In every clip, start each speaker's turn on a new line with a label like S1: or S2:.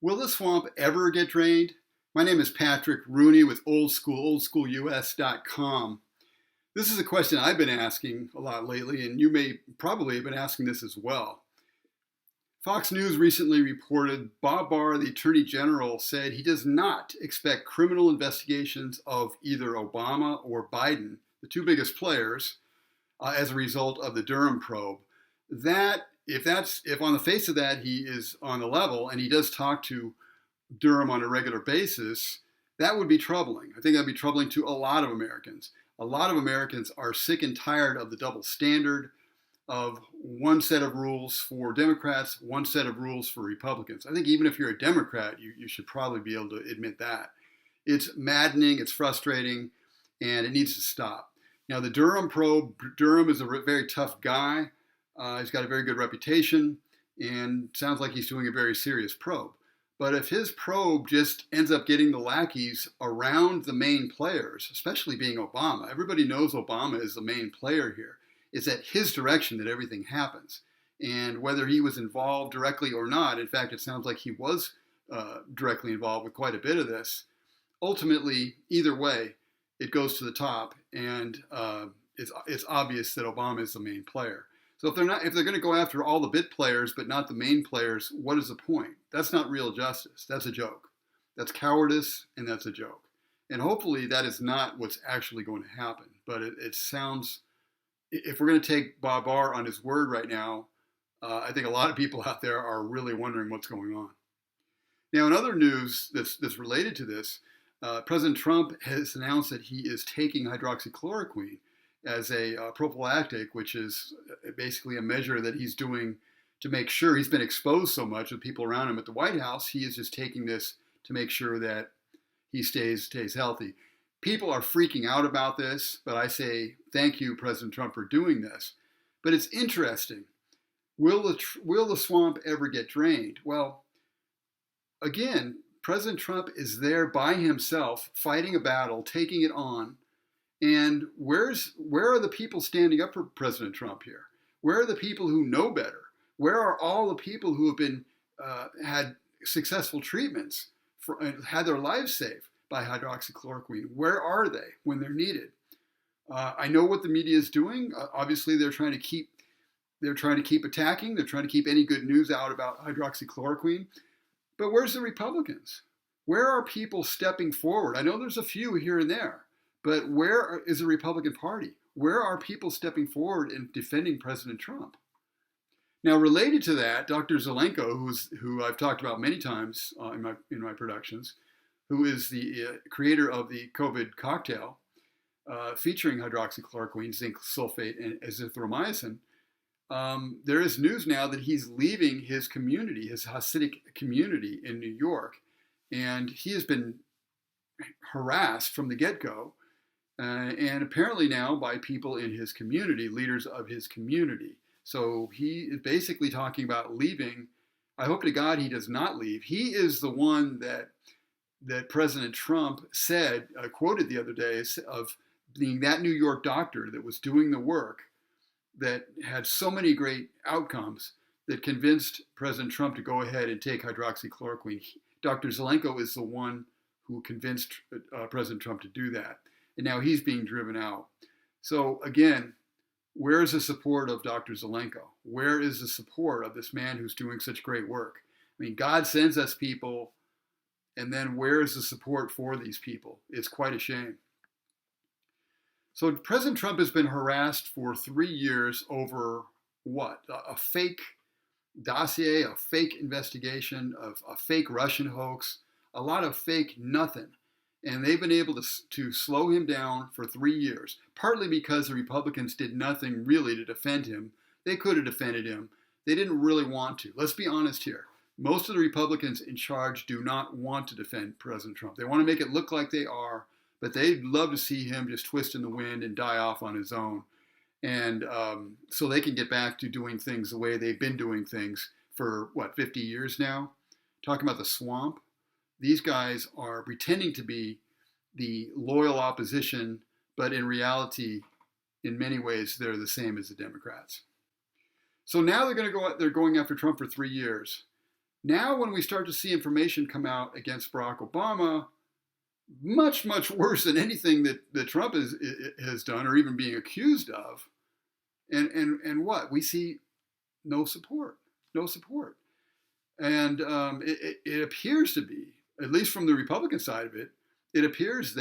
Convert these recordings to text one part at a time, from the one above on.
S1: Will the swamp ever get drained? My name is Patrick Rooney with oldschoolus.com. This is a question I've been asking a lot lately, and you may probably have been asking this as well. Fox News recently reported Bob Barr, the Attorney General, said he does not expect criminal investigations of either Obama or Biden, the two biggest players, as a result of the Durham Probe. If on the face of that he is on the level and he does talk to Durham on a regular basis, that would be troubling. I think that'd be troubling to a lot of Americans. A lot of Americans are sick and tired of the double standard of one set of rules for Democrats, one set of rules for Republicans. I think even if you're a Democrat, you should probably be able to admit that. It's maddening, it's frustrating, and it needs to stop. Now, the Durham probe, Durham is a very tough guy. He's got a very good reputation, and sounds like he's doing a very serious probe. But if his probe just ends up getting the lackeys around the main players, especially being Obama, everybody knows Obama is the main player here. It's at his direction that everything happens. And whether he was involved directly or not, in fact, it sounds like he was directly involved with quite a bit of this. Ultimately, either way, it goes to the top, and it's obvious that Obama is the main player. So if they're going to go after all the bit players but not the main players, what is the point? That's not real justice. That's a joke. That's cowardice, and that's a joke. And hopefully that is not what's actually going to happen. But it sounds, if we're going to take Bob Barr on his word right now, I think a lot of people out there are really wondering what's going on. Now, in other news that's related to this, President Trump has announced that he is taking hydroxychloroquine as a prophylactic, which is basically a measure that he's doing to make sure he's been exposed so much with people around him at the White House. He is just taking this to make sure that he stays healthy. People are freaking out about this, but I say thank you, President Trump, for doing this. But it's interesting. Will the swamp ever get drained? Well, again, President Trump is there by himself, fighting a battle, taking it on. And where are the people standing up for President Trump here? Where are the people who know better? Where are all the people who have been had successful treatments, had their lives saved by hydroxychloroquine? Where are they when they're needed? I know what the media is doing. Obviously, they're trying to keep attacking. They're trying to keep any good news out about hydroxychloroquine. But where's the Republicans? Where are people stepping forward? I know there's a few here and there. But where is the Republican Party? Where are people stepping forward and defending President Trump? Now, related to that, Dr. Zelenko, who I've talked about many times in my productions, who is the creator of the COVID cocktail featuring hydroxychloroquine, zinc sulfate, and azithromycin, there is news now that he's leaving his community, his Hasidic community in New York, and he has been harassed from the get-go. And apparently now by people in his community, leaders of his community. So he is basically talking about leaving. I hope to God he does not leave. He is the one that President Trump said, quoted the other day, of being that New York doctor that was doing the work that had so many great outcomes that convinced President Trump to go ahead and take hydroxychloroquine. Dr. Zelenko is the one who convinced President Trump to do that. And now he's being driven out. So again, where is the support of Dr. Zelenko? Where is the support of this man who's doing such great work? I mean, God sends us people, and then where is the support for these people? It's quite a shame. So President Trump has been harassed for 3 years over what? A fake dossier, a fake investigation, of a fake Russian hoax, a lot of fake nothing. And they've been able to slow him down for 3 years, partly because the Republicans did nothing really to defend him. They could have defended him. They didn't really want to. Let's be honest here. Most of the Republicans in charge do not want to defend President Trump. They want to make it look like they are, but they'd love to see him just twist in the wind and die off on his own. And so they can get back to doing things the way they've been doing things for, 50 years now? Talking about the swamp. These guys are pretending to be the loyal opposition, but in reality, in many ways, they're the same as the Democrats. So now they're going after Trump for 3 years. Now, when we start to see information come out against Barack Obama, much, much worse than anything that Trump has done or even being accused of, and what? We see no support, no support. And it appears to be, at least from the Republican side of it, it appears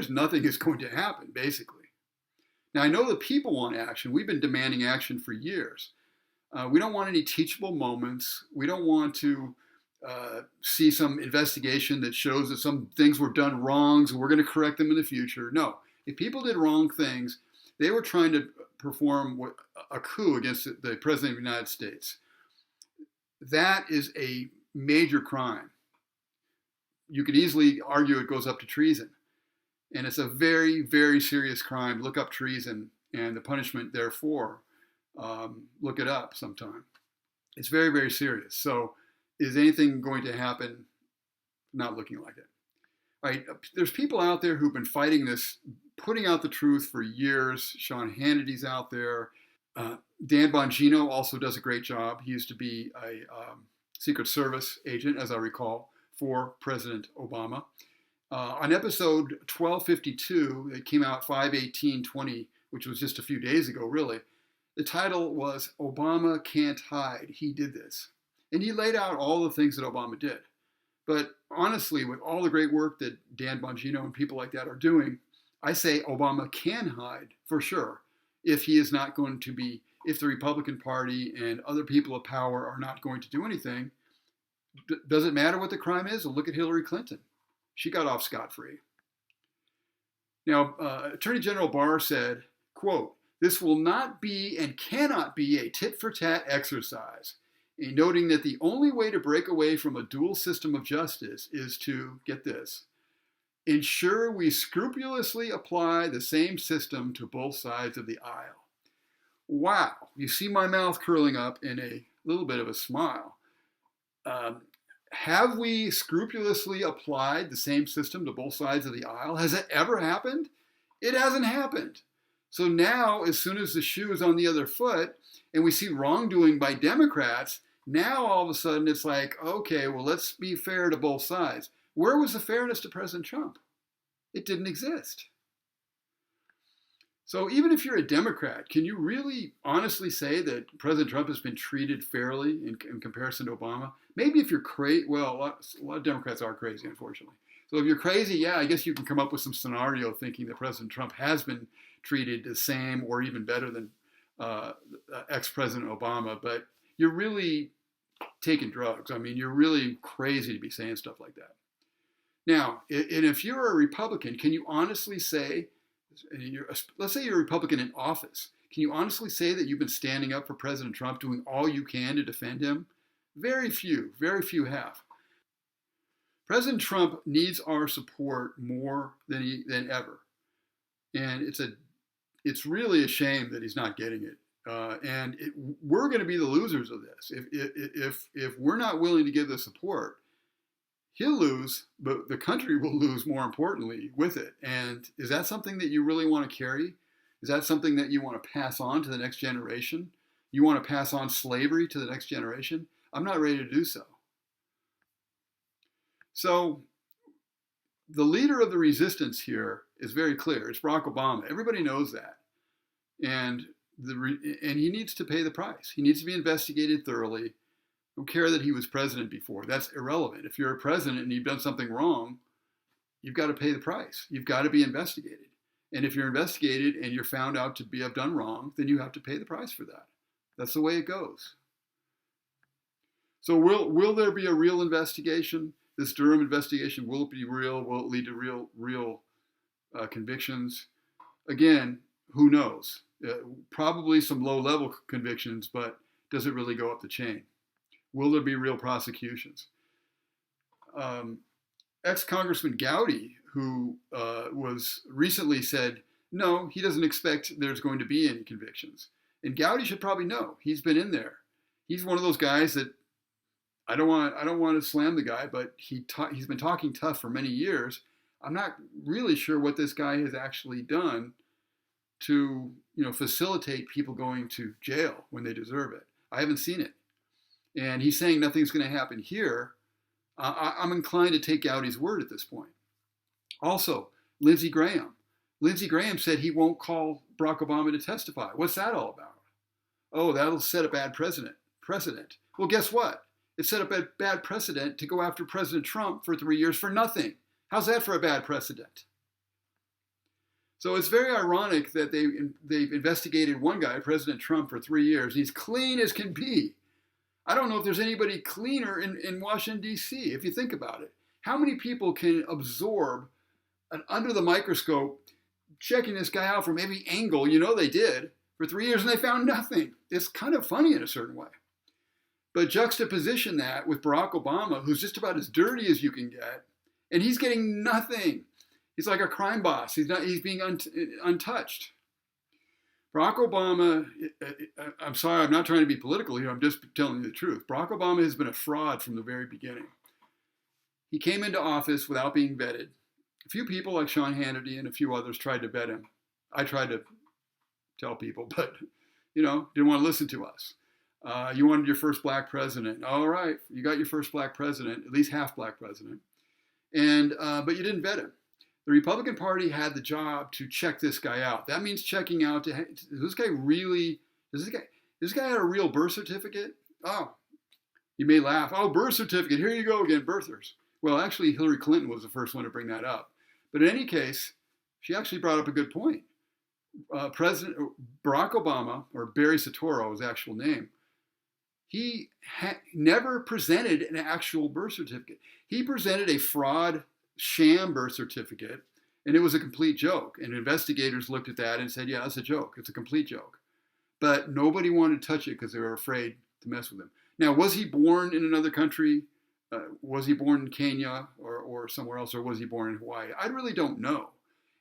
S1: nothing is going to happen, basically. Now, I know that people want action. We've been demanding action for years. We don't want any teachable moments. We don't want to see some investigation that shows that some things were done wrong, so we're going to correct them in the future. No. If people did wrong things, they were trying to perform a coup against the President of the United States. That is a major crime. You could easily argue it goes up to treason. And it's a very, very serious crime. Look up treason and the punishment therefore. Look it up sometime. It's very, very serious. So is anything going to happen? Not looking like it. All right, there's people out there who've been fighting this, putting out the truth for years. Sean Hannity's out there. Dan Bongino also does a great job. He used to be a Secret Service agent, as I recall, for President Obama. On episode 1252, it came out 5/18/20, which was just a few days ago, really. The title was Obama Can't Hide. He Did This. And he laid out all the things that Obama did. But honestly, with all the great work that Dan Bongino and people like that are doing, I say Obama can hide for sure if he is not going to be, if the Republican Party and other people of power are not going to do anything. Does it matter what the crime is? Well, look at Hillary Clinton. She got off scot-free. Now, Attorney General Barr said, quote, "This will not be and cannot be a tit-for-tat exercise," noting that the only way to break away from a dual system of justice is to, get this, ensure we scrupulously apply the same system to both sides of the aisle. Wow, you see my mouth curling up in a little bit of a smile. Have we scrupulously applied the same system to both sides of the aisle? Has it ever happened? It hasn't happened. So now, as soon as the shoe is on the other foot and we see wrongdoing by Democrats, now all of a sudden it's like, okay, well, let's be fair to both sides. Where was the fairness to President Trump? It didn't exist. So even if you're a Democrat, can you really honestly say that President Trump has been treated fairly in comparison to Obama? Maybe if you're crazy, well, a lot of Democrats are crazy, unfortunately. So if you're crazy, yeah, I guess you can come up with some scenario thinking that President Trump has been treated the same or even better than ex-President Obama, but you're really taking drugs. I mean, you're really crazy to be saying stuff like that. Now, and if you're a Republican, can you honestly say, let's say you're a Republican in office, can you honestly say that you've been standing up for President Trump, doing all you can to defend him? Very few have. President Trump needs our support more than ever. And it's really a shame that he's not getting it. We're going to be the losers of this. If we're not willing to give the support, he'll lose, but the country will lose more importantly with it. And is that something that you really want to carry? Is that something that you want to pass on to the next generation? You want to pass on slavery to the next generation? I'm not ready to do so. So the leader of the resistance here is very clear. It's Barack Obama. Everybody knows that. And he needs to pay the price. He needs to be investigated thoroughly. I don't care that he was president before. That's irrelevant. If you're a president and you've done something wrong, you've got to pay the price. You've got to be investigated. And if you're investigated and you're found out to have done wrong, then you have to pay the price for that. That's the way it goes. So will there be a real investigation? This Durham investigation, will it be real? Will it lead to real convictions? Again, who knows? Probably some low-level convictions, but does it really go up the chain? Will there be real prosecutions? Ex-Congressman Gowdy, who was recently said, no, he doesn't expect there's going to be any convictions. And Gowdy should probably know. He's been in there. He's one of those guys that I don't want to slam the guy, but he's been talking tough for many years. I'm not really sure what this guy has actually done to facilitate people going to jail when they deserve it. I haven't seen it. and he's saying nothing's going to happen here, I'm inclined to take Gowdy's word at this point. Also, Lindsey Graham. Lindsey Graham said he won't call Barack Obama to testify. What's that all about? Oh, that'll set a bad precedent. Well, guess what? It set up a bad precedent to go after President Trump for 3 years for nothing. How's that for a bad precedent? So it's very ironic that they've investigated one guy, President Trump, for 3 years. He's clean as can be. I don't know if there's anybody cleaner in Washington, D.C., if you think about it. How many people can absorb under the microscope checking this guy out from every angle? You know they did for 3 years and they found nothing. It's kind of funny in a certain way. But juxtaposition that with Barack Obama, who's just about as dirty as you can get, and he's getting nothing. He's like a crime boss. He's being untouched. Barack Obama, I'm sorry, I'm not trying to be political here. I'm just telling you the truth. Barack Obama has been a fraud from the very beginning. He came into office without being vetted. A few people like Sean Hannity and a few others tried to vet him. I tried to tell people, but, didn't want to listen to us. You wanted your first black president. All right, you got your first black president, at least half black president. But you didn't vet him. The Republican Party had the job to check this guy out. That means checking out, does this guy have a real birth certificate? Oh, you may laugh. Oh, birth certificate, here you go again, birthers. Well, actually, Hillary Clinton was the first one to bring that up. But in any case, she actually brought up a good point. President Barack Obama, or Barry Soetoro, his actual name, he never presented an actual birth certificate. He presented a fraud sham birth certificate, and it was a complete joke. And investigators looked at that and said, yeah, it's a joke. It's a complete joke. But nobody wanted to touch it because they were afraid to mess with him. Now, was he born in another country? Was he born in Kenya or somewhere else, or was he born in Hawaii? I really don't know.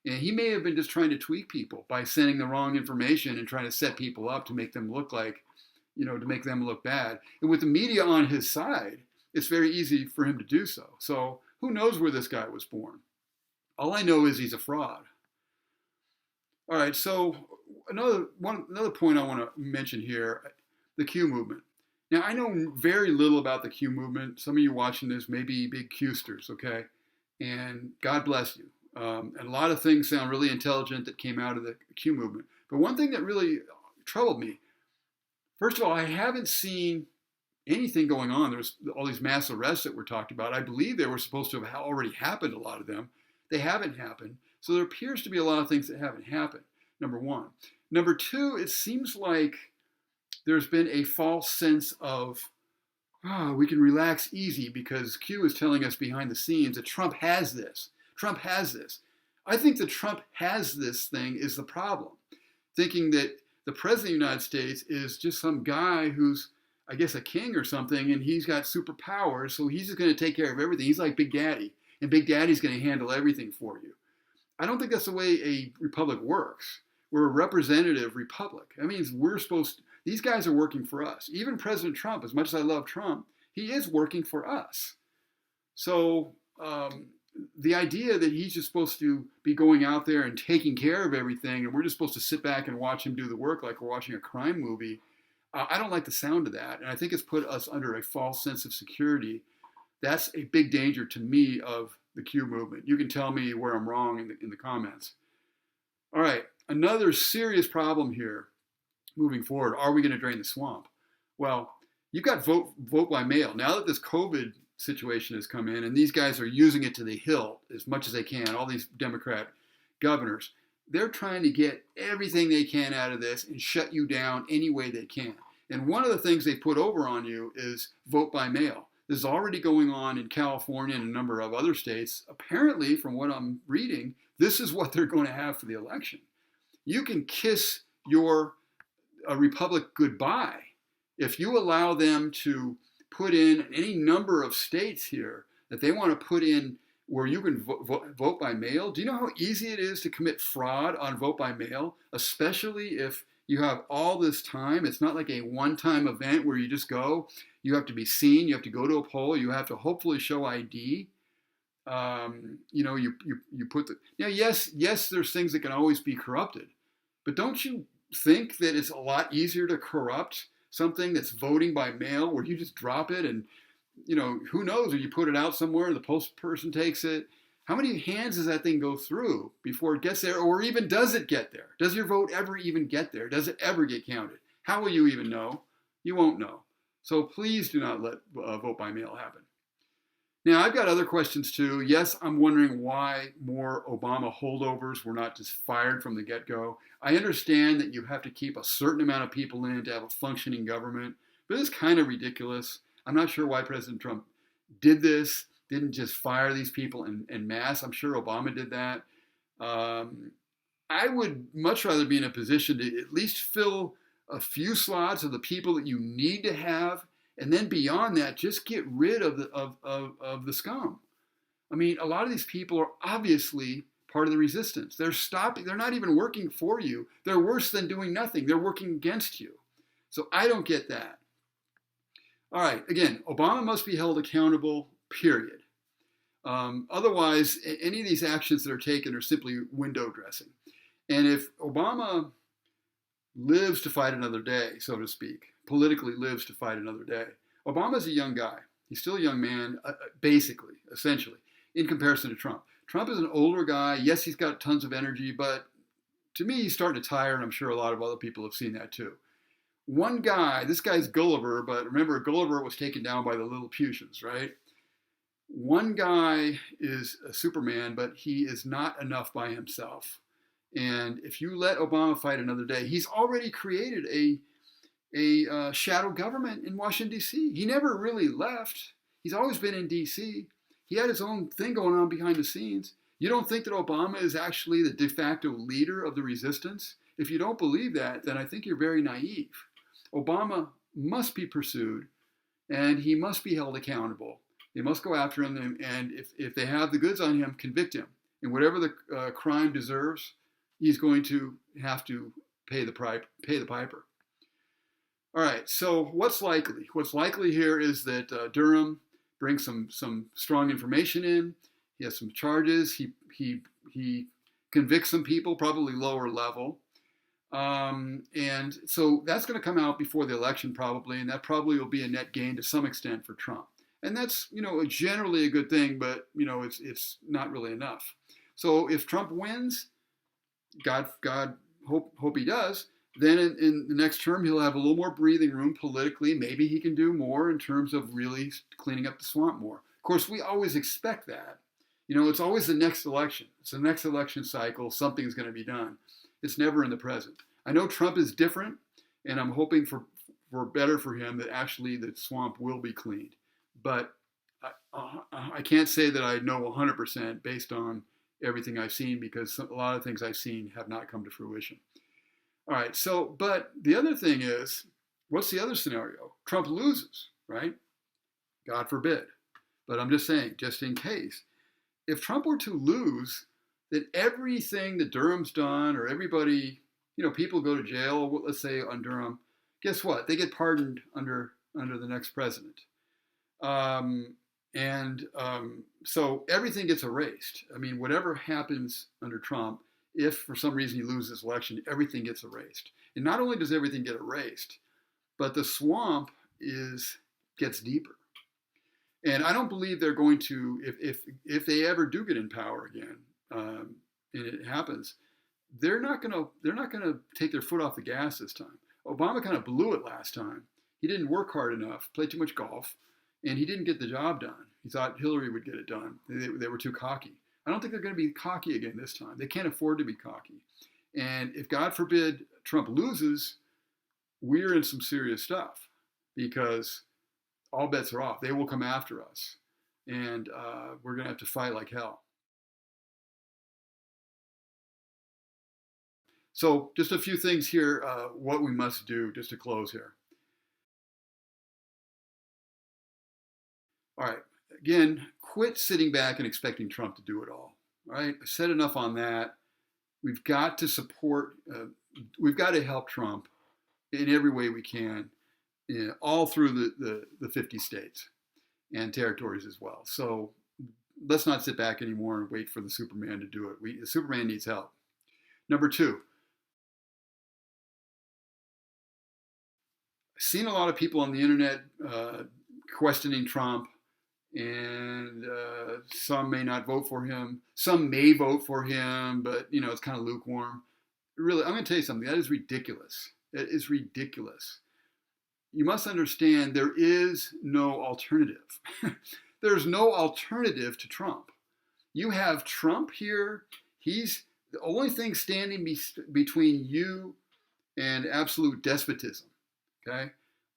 S1: And he may have been just trying to tweak people by sending the wrong information and trying to set people up to make them look like, to make them look bad. And with the media on his side, it's very easy for him to do so. So who knows where this guy was born? All I know is he's a fraud. All right, so another point I want to mention here, the Q movement. Now, I know very little about the Q movement. Some of you watching this may be big Qsters, okay? And God bless you. And a lot of things sound really intelligent that came out of the Q movement. But one thing that really troubled me, first of all, I haven't seen anything going on. There's all these mass arrests that were talked about. I believe they were supposed to have already happened, a lot of them. They haven't happened. So there appears to be a lot of things that haven't happened, number one. Number two, it seems like there's been a false sense of, we can relax easy because Q is telling us behind the scenes that Trump has this. Trump has this. I think that Trump has this thing is the problem. Thinking that the president of the United States is just some guy who's, I guess, a king or something, and he's got superpowers, so he's just going to take care of everything. He's like Big Daddy, and Big Daddy's going to handle everything for you. I don't think that's the way a republic works. We're a representative republic. That means these guys are working for us. Even President Trump, as much as I love Trump, he is working for us. So the idea that he's just supposed to be going out there and taking care of everything, and we're just supposed to sit back and watch him do the work like we're watching a crime movie, I don't like the sound of that. And I think it's put us under a false sense of security. That's a big danger to me of the Q movement. You can tell me where I'm wrong in the comments. All right, another serious problem here moving forward. Are we going to drain the swamp? Well, you've got vote by mail. Now that this COVID situation has come in and these guys are using it to the hilt as much as they can, all these Democrat governors, they're trying to get everything they can out of this and shut you down any way they can. And one of the things they put over on you is vote by mail. This is already going on in California and a number of other states. Apparently, from what I'm reading, this is what they're going to have for the election. You can kiss your republic goodbye if you allow them to put in any number of states here that they want to put in where you can vote by mail. Do you know how easy it is to commit fraud on vote by mail, especially if you have all this time? It's not like a one-time event where you just go. You have to be seen. You have to go to a poll. You have to hopefully show ID. You put the now. Yes, there's things that can always be corrupted, but don't you think that it's a lot easier to corrupt something that's voting by mail where you just drop it and, who knows, or you put it out somewhere, the post person takes it. How many hands does that thing go through before it gets there, or even does it get there? Does your vote ever even get there? Does it ever get counted? How will you even know? You won't know. So please do not let vote by mail happen. Now, I've got other questions too. Yes, I'm wondering why more Obama holdovers were not just fired from the get-go. I understand that you have to keep a certain amount of people in to have a functioning government, but it's kind of ridiculous. I'm not sure why President Trump did this, didn't just fire these people en masse. I'm sure Obama did that. I would much rather be in a position to at least fill a few slots of the people that you need to have, and then beyond that, just get rid of the scum. I mean, a lot of these people are obviously part of the resistance. They're not even working for you. They're worse than doing nothing. They're working against you. So I don't get that. All right, again, Obama must be held accountable, period. Otherwise, any of these actions that are taken are simply window dressing. And if Obama lives to fight another day, so to speak, politically lives to fight another day. Obama's a young guy. He's still a young man, basically, essentially, in comparison to Trump. Trump is an older guy. Yes, he's got tons of energy, but to me, he's starting to tire, and I'm sure a lot of other people have seen that too. One guy, this guy's Gulliver, but remember, Gulliver was taken down by the Lilliputians, right? One guy is a Superman, but he is not enough by himself. And if you let Obama fight another day, he's already created a shadow government in Washington, D.C. He never really left. He's always been in D.C. He had his own thing going on behind the scenes. You don't think that Obama is actually the de facto leader of the resistance? If you don't believe that, then I think you're very naive. Obama must be pursued, and he must be held accountable. They must go after him, and if they have the goods on him, convict him. And whatever the crime deserves, he's going to have to pay the piper. All right, so what's likely? What's likely here is that Durham brings some strong information in. He has some charges. He convicts some people, probably lower level. And so that's going to come out before the election probably, and that probably will be a net gain to some extent for Trump. And that's, generally a good thing, but, it's not really enough. So if Trump wins, God hope he does, then in the next term, he'll have a little more breathing room politically. Maybe he can do more in terms of really cleaning up the swamp more. Of course, we always expect that. It's always the next election. It's the next election cycle. Something's going to be done. It's never in the present. I know Trump is different, and I'm hoping for better for him that actually the swamp will be cleaned. But I can't say that I know 100% based on everything I've seen, because a lot of things I've seen have not come to fruition. All right, but the other thing is, what's the other scenario? Trump loses, right? God forbid. But I'm just saying, just in case. If Trump were to lose, then everything that Durham's done, or everybody, people go to jail, let's say on Durham, guess what? They get pardoned under the next president. So everything gets erased. I mean, whatever happens under Trump, if for some reason he loses this election, everything gets erased. And not only does everything get erased, but the swamp gets deeper. And I don't believe they're going to, if they ever do get in power again, and it happens, they're not going to take their foot off the gas this time. Obama kind of blew it last time. He didn't work hard enough, played too much golf, and he didn't get the job done. He thought Hillary would get it done. They were too cocky. I don't think they're going to be cocky again this time. They can't afford to be cocky. And if, God forbid, Trump loses, we're in some serious stuff, because all bets are off. They will come after us, and we're going to have to fight like hell. So just a few things here, what we must do, just to close here. All right, again, quit sitting back and expecting Trump to do it all. All right, I said enough on that. We've got to support, we've got to help Trump in every way we can, all through the 50 states and territories as well. So let's not sit back anymore and wait for the Superman to do it. The Superman needs help. Number two, seen a lot of people on the internet questioning Trump, and some may not vote for him. Some may vote for him, but it's kind of lukewarm. Really, I'm going to tell you something. That is ridiculous. It is ridiculous. You must understand there is no alternative. There's no alternative to Trump. You have Trump here. He's the only thing standing between you and absolute despotism. Okay?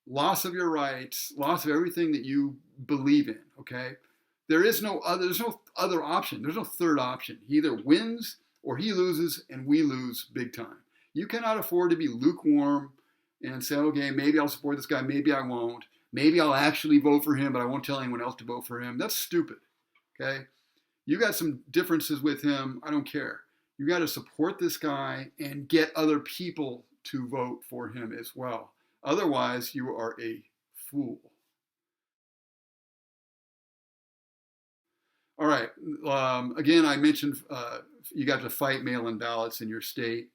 S1: Loss of your rights, loss of everything that you believe in. Okay? There's no other option. There's no third option. He either wins or he loses, and we lose big time. You cannot afford to be lukewarm and say, okay, maybe I'll support this guy, maybe I won't. Maybe I'll actually vote for him, but I won't tell anyone else to vote for him. That's stupid, okay? You got some differences with him, I don't care. You got to support this guy and get other people to vote for him as well. Otherwise, you are a fool. All right, again, I mentioned you got to fight mail-in ballots in your state.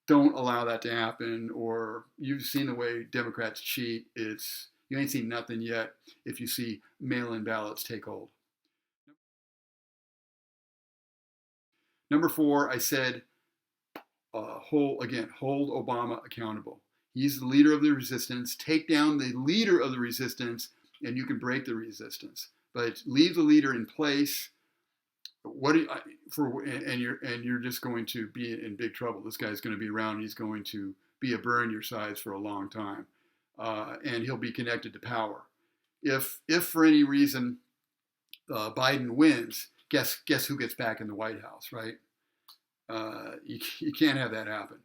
S1: Don't allow that to happen, or you've seen the way Democrats cheat. You ain't seen nothing yet if you see mail-in ballots take hold. Number 4, I said, hold Obama accountable. He's the leader of the resistance. Take down the leader of the resistance, and you can break the resistance. But leave the leader in place. You're just going to be in big trouble. This guy's going to be around. He's going to be a burr in your sides for a long time, and he'll be connected to power. If for any reason Biden wins, guess who gets back in the White House, right? You can't have that happen.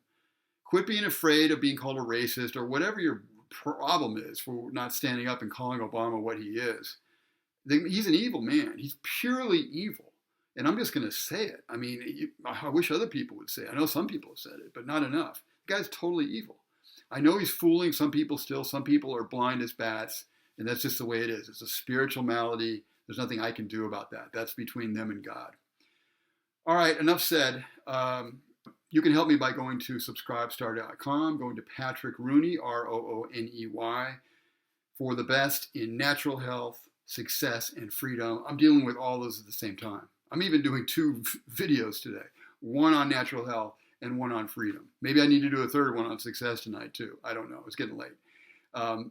S1: Quit being afraid of being called a racist or whatever your problem is for not standing up and calling Obama what he is. He's an evil man. He's purely evil. And I'm just going to say it. I mean, I wish other people would say it. I know some people have said it, but not enough. The guy's totally evil. I know he's fooling some people still. Some people are blind as bats, and that's just the way it is. It's a spiritual malady. There's nothing I can do about that. That's between them and God. All right, enough said. You can help me by going to subscribestar.com, going to Patrick Rooney, Rooney, for the best in natural health, success, and freedom. I'm dealing with all those at the same time. I'm even doing 2 videos today, one on natural health and one on freedom. Maybe I need to do a third one on success tonight too. I don't know. It's getting late.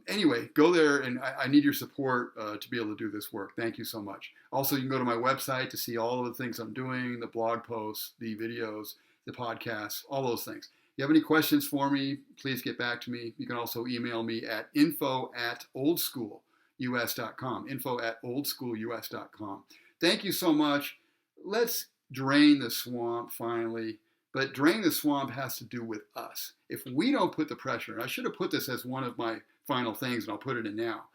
S1: Anyway, go there, and I need your support to be able to do this work. Thank you so much. Also, you can go to my website to see all of the things I'm doing, the blog posts, the videos, the podcasts, all those things. If you have any questions for me, please get back to me. You can also email me at info@oldschoolus.com, info@oldschoolus.com. Thank you so much. Let's drain the swamp finally, but drain the swamp has to do with us. If we don't put the pressure, and I should have put this as one of my final things, and I'll put it in now.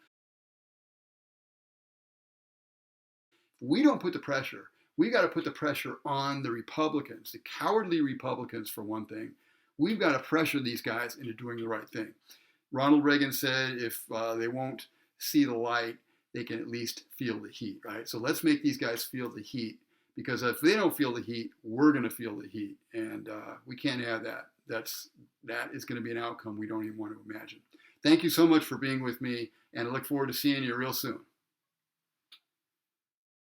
S1: If we don't put the pressure, we got to put the pressure on the Republicans, the cowardly Republicans for one thing. We've got to pressure these guys into doing the right thing. Ronald Reagan said if they won't see the light, they can at least feel the heat, right? So let's make these guys feel the heat, because if they don't feel the heat, we're going to feel the heat, and we can't have that. That is going to be an outcome we don't even want to imagine. Thank you so much for being with me, and I look forward to seeing you real soon.